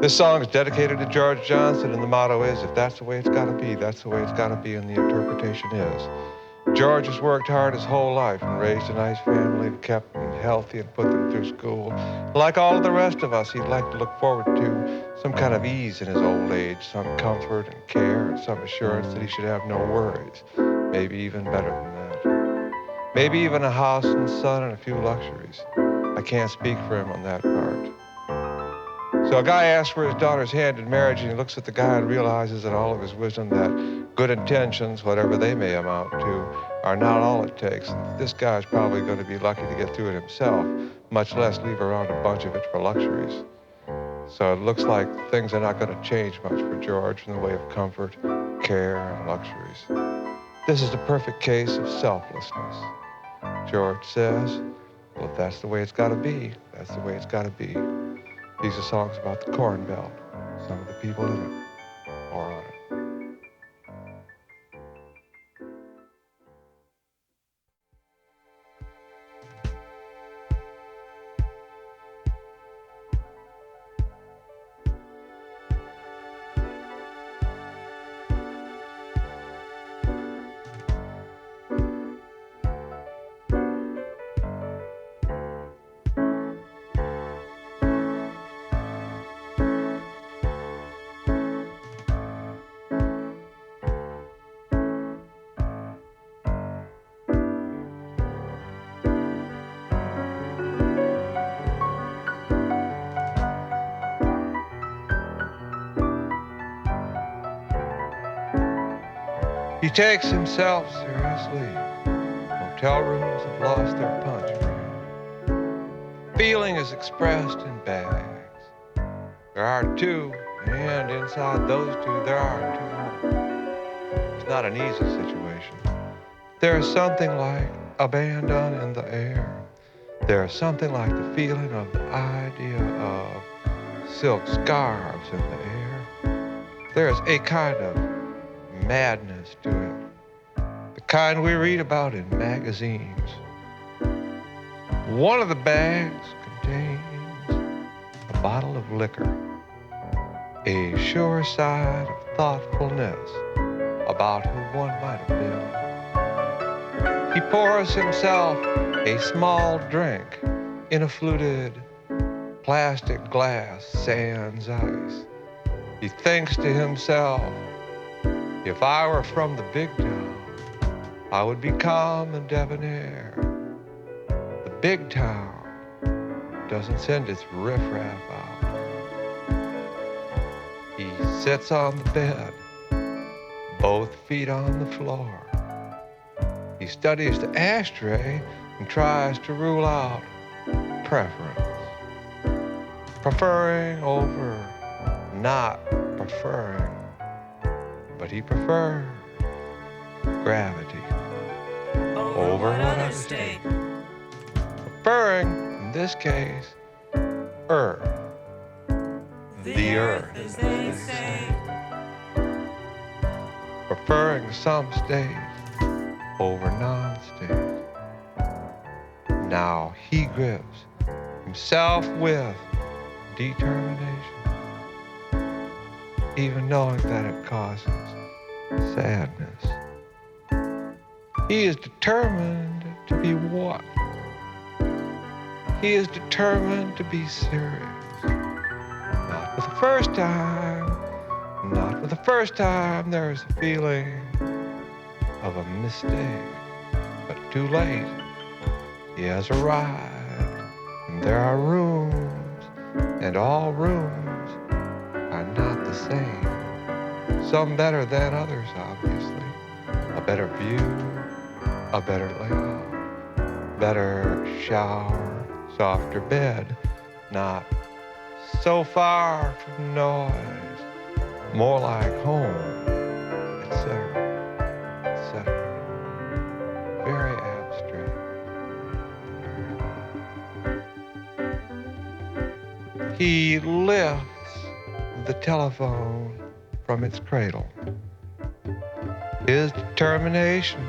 This song is dedicated to George Johnson, and the motto is, if that's the way it's gotta be, that's the way it's gotta be, and the interpretation is. George has worked hard his whole life and raised a nice family and kept them healthy and put them through school. Like all of the rest of us, he'd like to look forward to some kind of ease in his old age, some comfort and care, and some assurance that he should have no worries. Maybe even better than that. Maybe even a house and son and a few luxuries. I can't speak for him on that part. So a guy asks for his daughter's hand in marriage, and he looks at the guy and realizes in all of his wisdom that good intentions, whatever they may amount to, are not all it takes. This guy's probably going to be lucky to get through it himself, much less leave around a bunch of it for luxuries. So it looks like things are not going to change much for George in the way of comfort, care, and luxuries. This is the perfect case of selflessness. George says, well, if that's the way it's got to be, that's the way it's got to be. These are songs about the Corn Belt. Some of the people in it are on it. He takes himself seriously. Hotel rooms have lost their punch for him. Feeling is expressed in bags. There are two, and inside those two there are two more. It's not an easy situation. There's something like abandon in the air. There's something like the feeling of the idea of silk scarves in the air. There's a kind of madness to it, the kind we read about in magazines. One of the bags contains a bottle of liquor, a sure sign of thoughtfulness about who one might have been. He pours himself a small drink in a fluted plastic glass sans ice. He thinks to himself, if I were from the big town, I would be calm and debonair. The big town doesn't send its riffraff out. He sits on the bed, both feet on the floor. He studies the ashtray and tries to rule out preference. Preferring over not preferring. But he prefers gravity over what other state. Preferring, in this case, Earth. The Earth, as they say. Preferring some states over non-states. Now he grips himself with determination, even knowing that it causes sadness. He is determined to be what? He is determined to be serious. Not for the first time, not for the first time there is a feeling of a mistake. But too late, he has arrived, and there are rooms, and all rooms are not the same. Some better than others, obviously. A better view, a better layout, better shower, softer bed, not so far from noise, more like home, etc., etc. Very abstract. He lifts the telephone from its cradle. His determination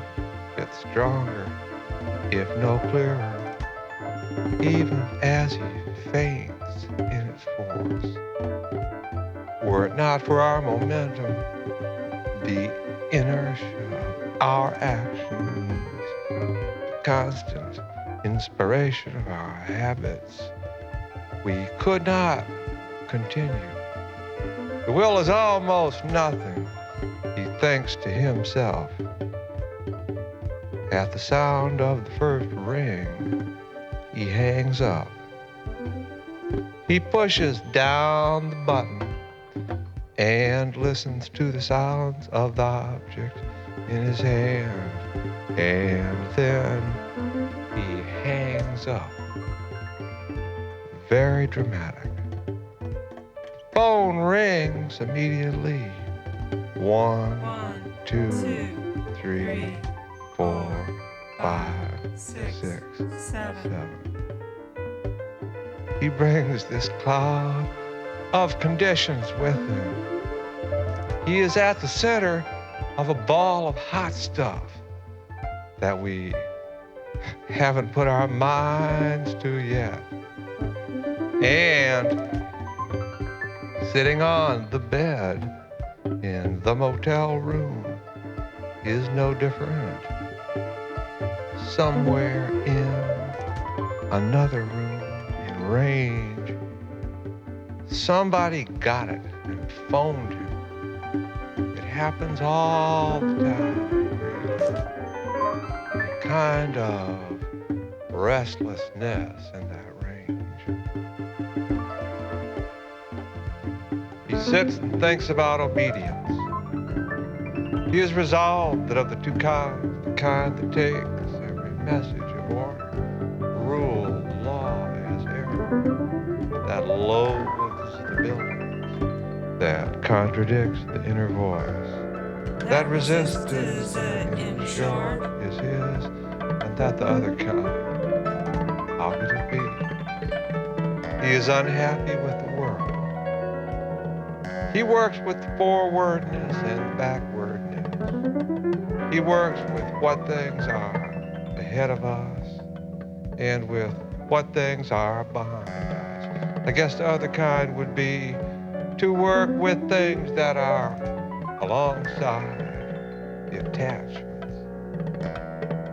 gets stronger, if no clearer, even as he faints in its force. Were it not for our momentum, the inertia of our actions, the constant inspiration of our habits, we could not continue. The will is almost nothing, he thinks to himself. At the sound of the first ring, he hangs up. He pushes down the button and listens to the sounds of the object in his hand. And then he hangs up. Very dramatic. Phone rings immediately. 1, 2, 3, 4, 5, 6, 7. He brings this cloud of conditions with him. He is at the center of a ball of hot stuff that we haven't put our minds to yet. And sitting on the bed in the motel room is no different. Somewhere in another room in range, somebody got it and phoned him. It happens all the time, really. A kind of restlessness in that range. He sits and thinks about obedience. He has resolved that of the two kinds, the kind that takes every message of order, rule, law as error, that loathes the buildings, that contradicts the inner voice, that resistance in short is his, and that the other kind, how could it be? He is unhappy with the world. He works with the forwardness and backwardness. He works with what things are ahead of us and with what things are behind us. I guess the other kind would be to work with things that are alongside the attachments.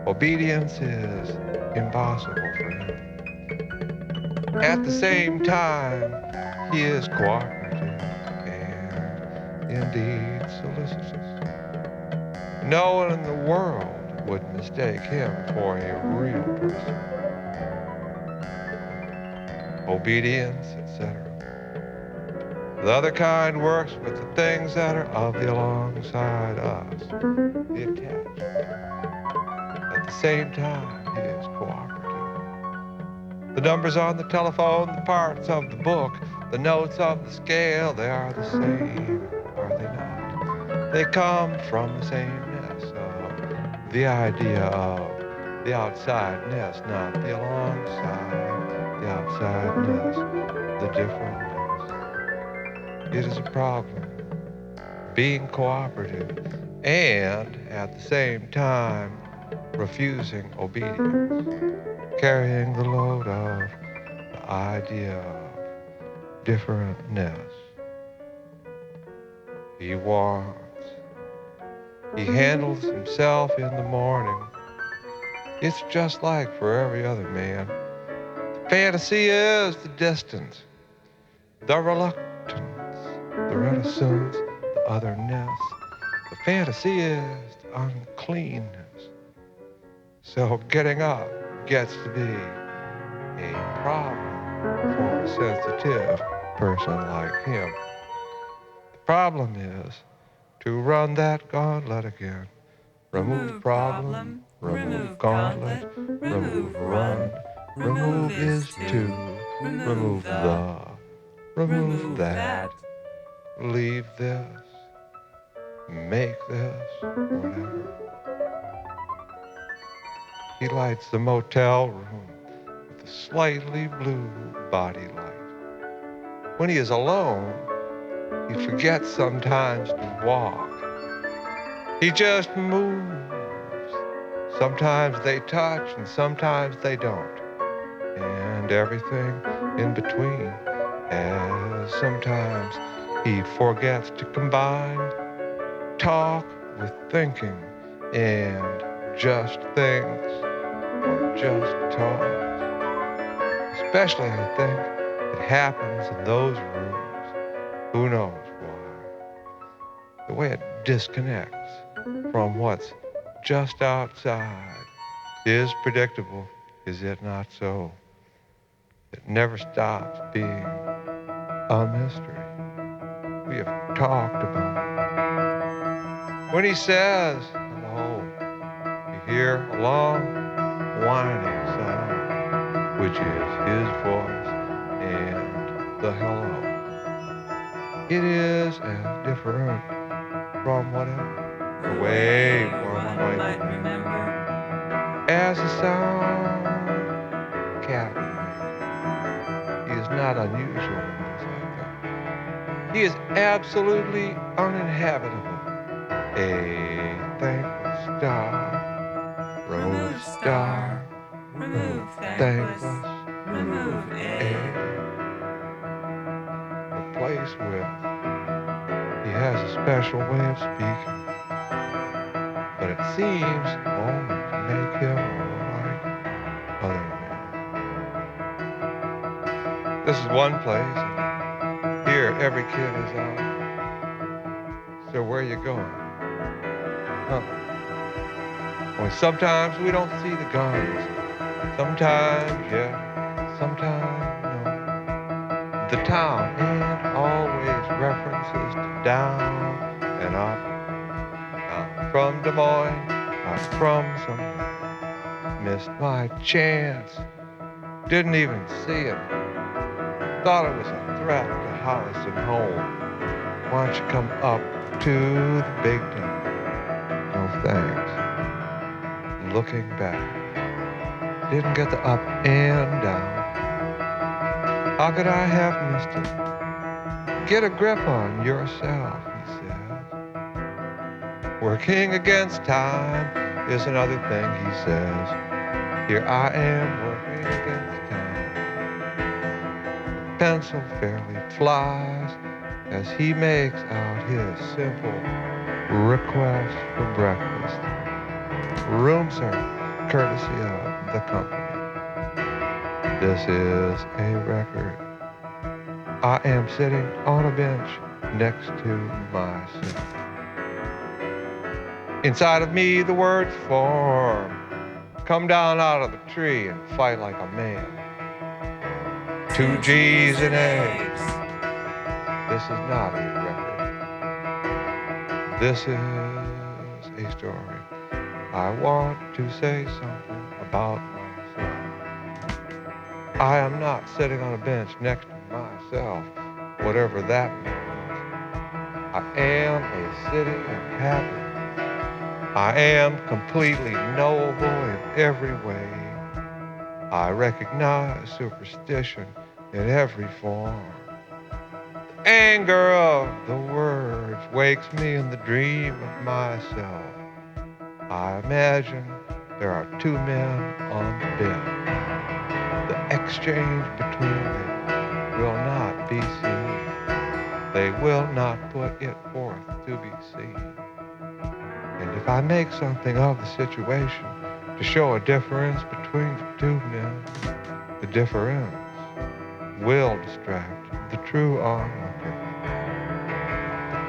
Obedience is impossible for him. At the same time, he is cooperative and indeed solicitous. No one in the world would mistake him for a real person. Obedience, etc. The other kind works with the things that are of the alongside us, the attached. At the same time, he is cooperative. The numbers on the telephone, the parts of the book, the notes of the scale, they are the same, are they not? They come from the same nest of the idea of the outside nest, not the alongside, the outside nest, the different nest. It is a problem, being cooperative and at the same time refusing obedience, carrying the load of the idea of differentness. He wants. He handles himself in the morning. It's just like for every other man. The fantasy is the distance, the reluctance, the reticence, the otherness. The fantasy is the uncleanness. So getting up gets to be a problem for a sensitive person like him. The problem is to run that gauntlet again. Remove problem, remove gauntlet, remove run. Remove is to, remove the, remove that. Leave this, make this, whatever. He lights the motel room with a slightly blue body light. When he is alone, he forgets sometimes to walk. He just moves. Sometimes they touch and sometimes they don't. And everything in between. As sometimes He forgets to combine talk with thinking and just things or just talks. Especially, I think, it happens in those rooms. Who knows why? The way it disconnects from what's just outside is predictable, is it not so? It never stops being a mystery. We have talked about it. When he says hello, you hear a long whining sound, which is his voice and the hello. It is as different from whatever the way one might remember as the sound cat would make. He is not unusual in things like that. He is absolutely uninhabitable. A thankless star, rose star, remove thankless, remove a place with. He has a special way of speaking, but it seems only to make him like other men. This is one place, and here every kid is out. So where you going? Huh? Well, sometimes we don't see the guns. Sometimes, yeah. Sometimes, no. The town ain't always references to down and up. I'm from Des Moines. I'm from somewhere. Missed my chance. Didn't even see it. Thought it was a threat to house and home. Why don't you come up to the big town? No thanks. Looking back, didn't get the up and down. How could I have missed it? Get a grip on yourself, he says. Working against time is another thing, he says. Here I am working against time. Pencil fairly flies as he makes out his simple request for breakfast. Room service, courtesy of the company. This is a record. I am sitting on a bench next to myself. Inside of me, the words form. Come down out of the tree and fight like a man. 2 G's and eggs. This is not a record. This is a story. I want to say something about myself. I am not sitting on a bench next to myself, whatever that means. I am a city of happiness. I am completely knowable in every way. I recognize superstition in every form. The anger of the words wakes me in the dream of myself. I imagine there are 2 men on the bench. The exchange between them will not be seen. They will not put it forth to be seen. And if I make something of the situation to show a difference between the 2 men, the difference will distract the true onlooker.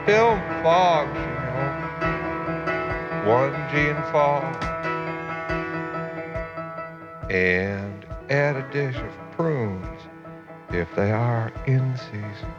The film fogs, you know. 1 G and fog. And add a dish of prunes if they are in season.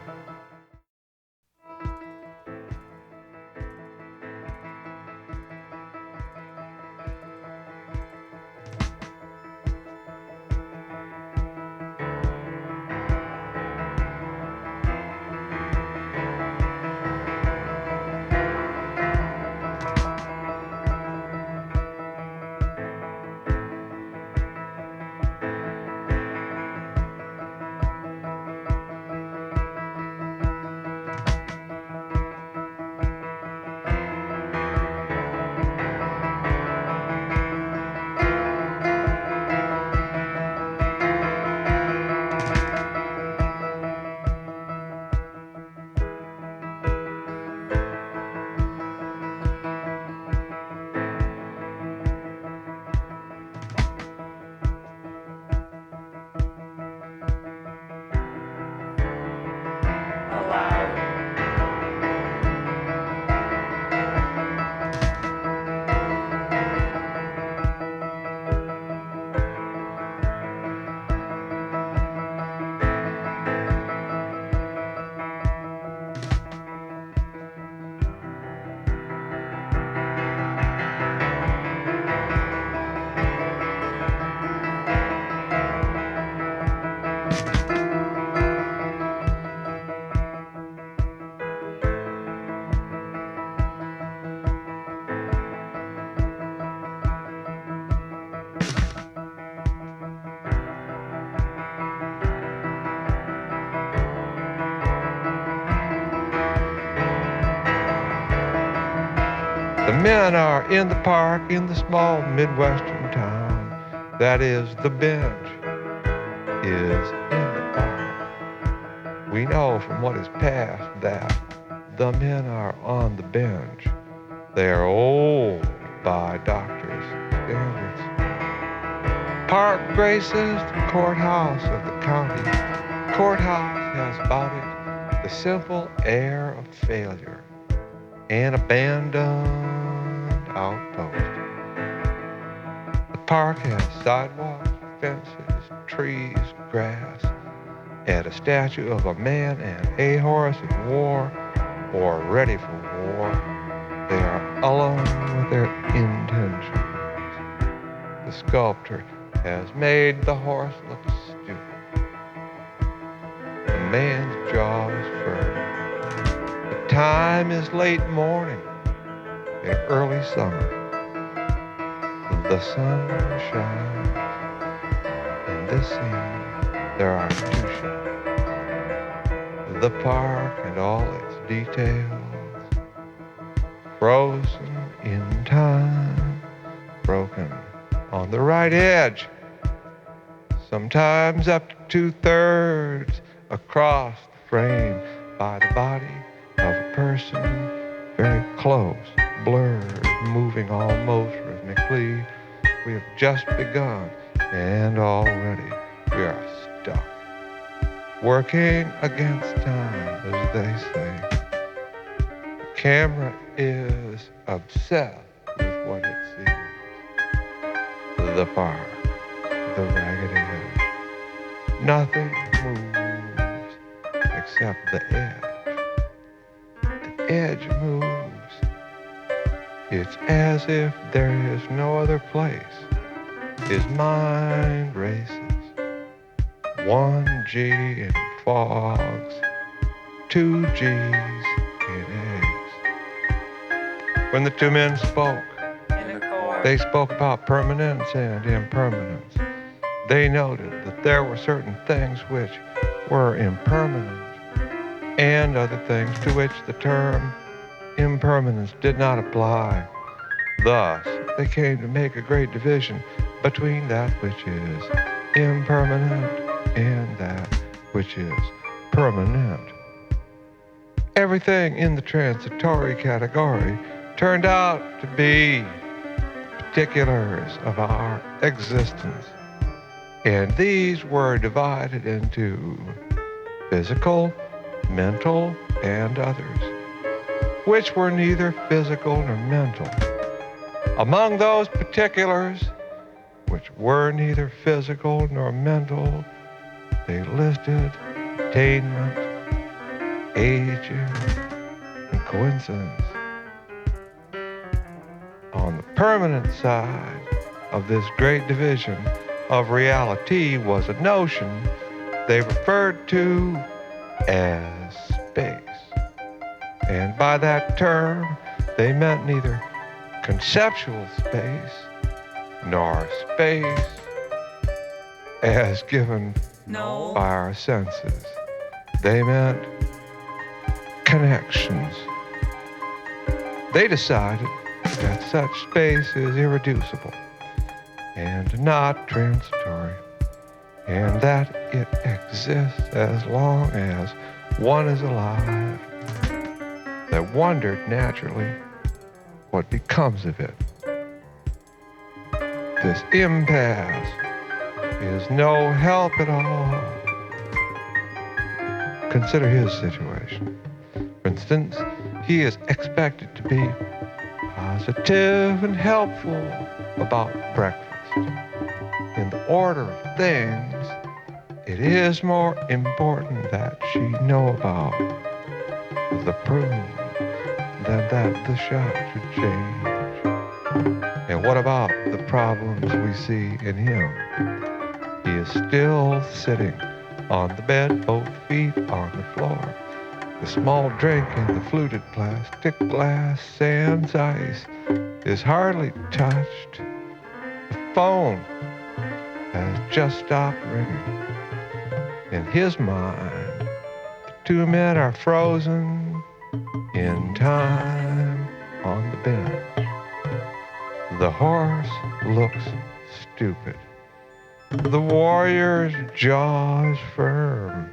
The men are in the park in the small Midwestern town. That is, the bench is in the park. We know from what is past that the men are on the bench. They are old by doctors' standards. Park graces the courthouse of the county. Courthouse has about it the simple air of failure, an abandoned outpost. The park has sidewalks, fences, trees, grass, and a statue of a man and a horse in war or ready for war. They are alone with their intentions. The sculptor has made the horse look stupid. The man's jaw is firm. The time is late morning in early summer. The sun shines. In this scene, there are two shots. The park and all its details, frozen in time, broken on the right edge, sometimes up to 2/3 across the frame by the body of a person very close, blurred, moving almost rhythmically. We have just begun, and already we are stuck, working against time, as they say. The camera is obsessed with what it sees. The park, the ragged edge. Nothing moves except the edge. The edge moves. It's as if there is no other place. His mind races. 1G in fogs, 2Gs in eggs. When the two men spoke, they spoke about permanence and impermanence. They noted that there were certain things which were impermanent and other things to which the term impermanence did not apply. Thus, they came to make a great division between that which is impermanent and that which is permanent. Everything in the transitory category turned out to be particulars of our existence, and these were divided into physical, mental, and others, which were neither physical nor mental. Among those particulars, which were neither physical nor mental, they listed attainment, aging, and coincidence. On the permanent side of this great division of reality was a notion they referred to as space. And by that term, they meant neither conceptual space nor space as given by our senses. They meant connections. They decided that such space is irreducible and not transitory, and that it exists as long as one is alive. They wondered naturally what becomes of it. This impasse is no help at all. Consider his situation. For instance, he is expected to be positive and helpful about breakfast. In the order of things, it is more important that she know about the prune than that the shot should change. And what about the problems we see in him? He is still sitting on the bed, both feet on the floor. The small drink in the fluted plastic glass sans ice is hardly touched. The phone has just stopped ringing. In his mind, the two men are frozen in time on the bench. The horse looks stupid. The warrior's jaw is firm.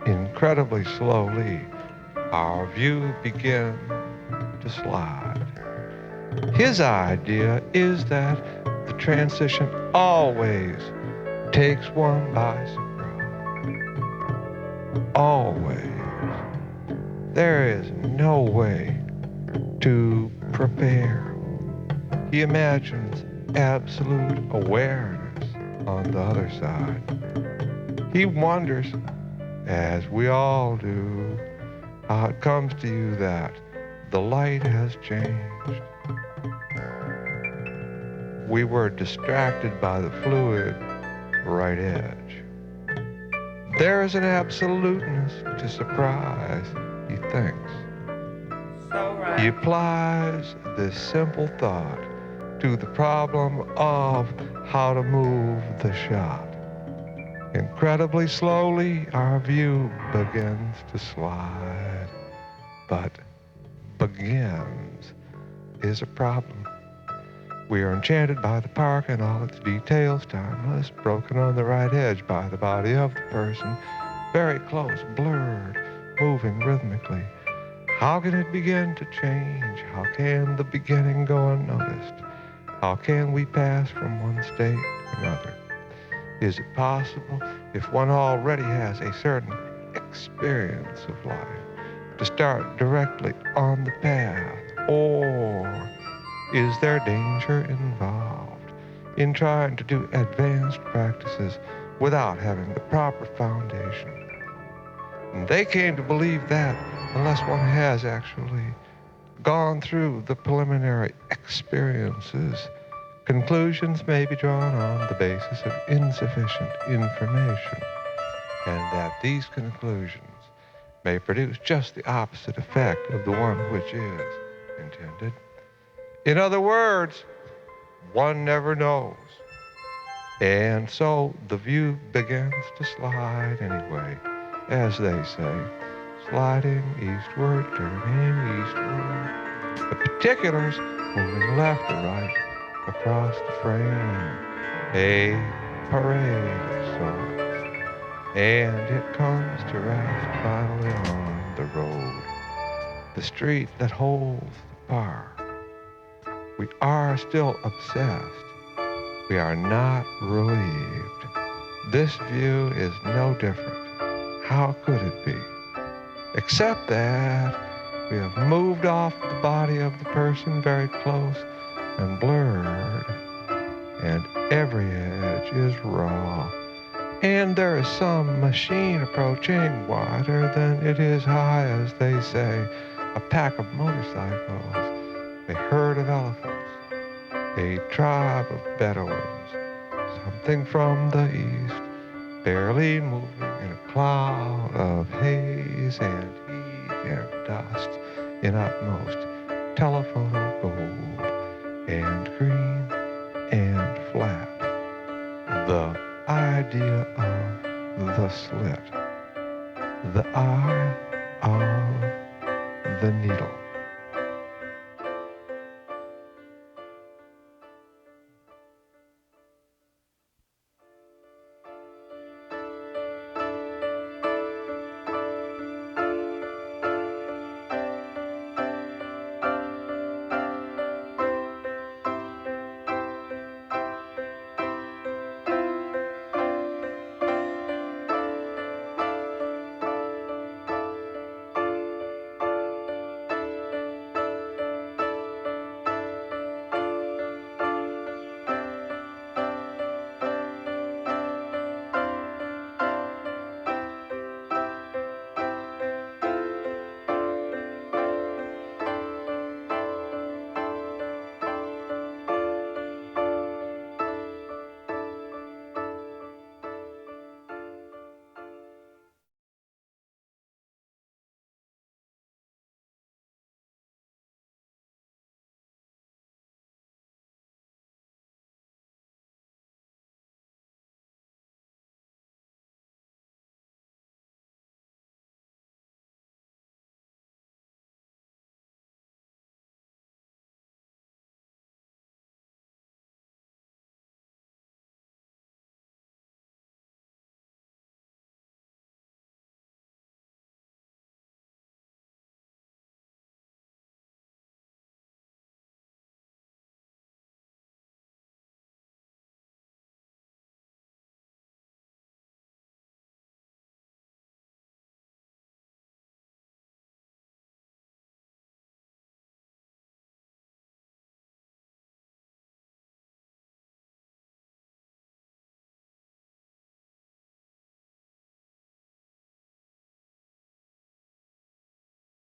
Incredibly slowly, our view begins to slide. His idea is that the transition always takes one by surprise. Always. There is no way to prepare. He imagines absolute awareness on the other side. He wonders, as we all do, how it comes to you that the light has changed. We were distracted by the fluid right edge. There is an absoluteness to surprise, he thinks. So right. He applies this simple thought to the problem of how to move the shot. Incredibly slowly, our view begins to slide. But begins is a problem. We are enchanted by the park and all its details, timeless, broken on the right edge by the body of the person, very close, blurred, moving rhythmically. How can it begin to change? How can the beginning go unnoticed? How can we pass from one state to another? Is it possible, if one already has a certain experience of life, to start directly on the path? Or is there danger involved in trying to do advanced practices without having the proper foundation? And they came to believe that unless one has actually gone through the preliminary experiences, conclusions may be drawn on the basis of insufficient information, and that these conclusions may produce just the opposite effect of the one which is intended. In other words, one never knows. And so the view begins to slide anyway, as they say, sliding eastward, turning eastward. The particulars moving left or right across the frame, a parade of sorts. And it comes to rest finally on the road, the street that holds the park. We are still obsessed. We are not relieved. This view is no different. How could it be? Except that we have moved off the body of the person very close and blurred, and every edge is raw. And there is some machine approaching wider than it is high, as they say, a pack of motorcycles, a herd of elephants, a tribe of Bedouins, something from the east, barely moving in a cloud of haze and heat and dust in utmost telephoto gold and green and flat. The idea of the slit, the eye of the needle.